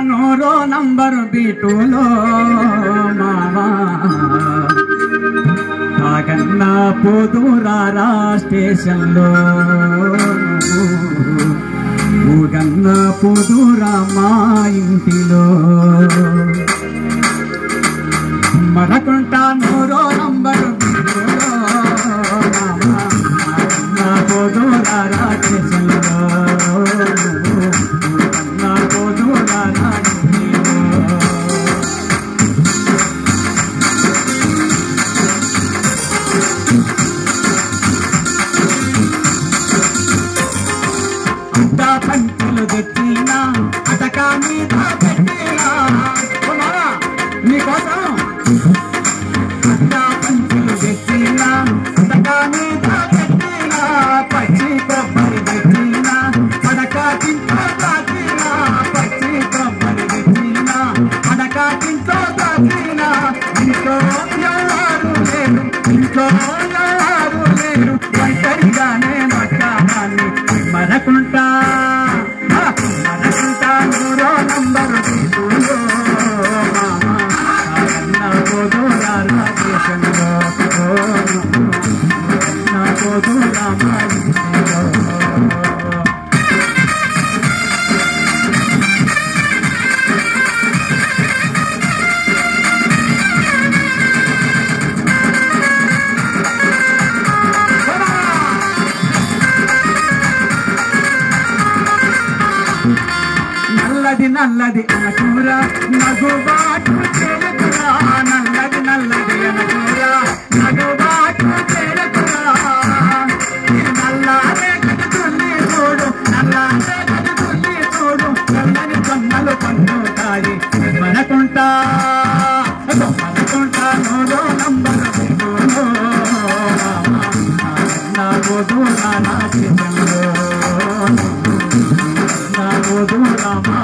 నూరో number బీటులో మావా కాగన్న పోదురారా స్టేషన్లో ఊగన్న పోదురా మా ఇంటిలో మరకుంట నూరో నంబరు బీటులో మావా కాగన్న పోదురారా స్టేషన్లో ఊగన్న పోదురారా పంచులు తెచ్చినా అటక మీద పెట్టినా నీకోసం పంచులు తెచ్చినా అటక మీద పెట్టినా పచ్చి కొబ్బరి తెచ్చినా అడక తింటో తాకినా పచ్చి కొబ్బరి తెచ్చినా అడక తింటో తాకినా ఇంట్లో ఎవరు లేరు ఇంట్లో ఎవరు లేరు ఒంటరిగానే మట్టాన్ని మరకుంటా నూరో నంబరు బీటులో మామా కాగన్న పోదురారా స్టేషన్లో కాగన్న పోదురా మా ఇంటిలో నల్లది నల్లది అనకూరా నగుబాటు చేయకురా నల్లది నల్లది అనకూరా నగుబాటు చేయకురా నల్లారే కదుతుల్లి చూడు నల్లారే కదుతుల్లి చూడు నల్లని కొమ్మలు పండుతాయి మనకుంటా నూరో నంబరు బీటులో నా పోదురా నా స్టేషన్లో నా పోదురా మా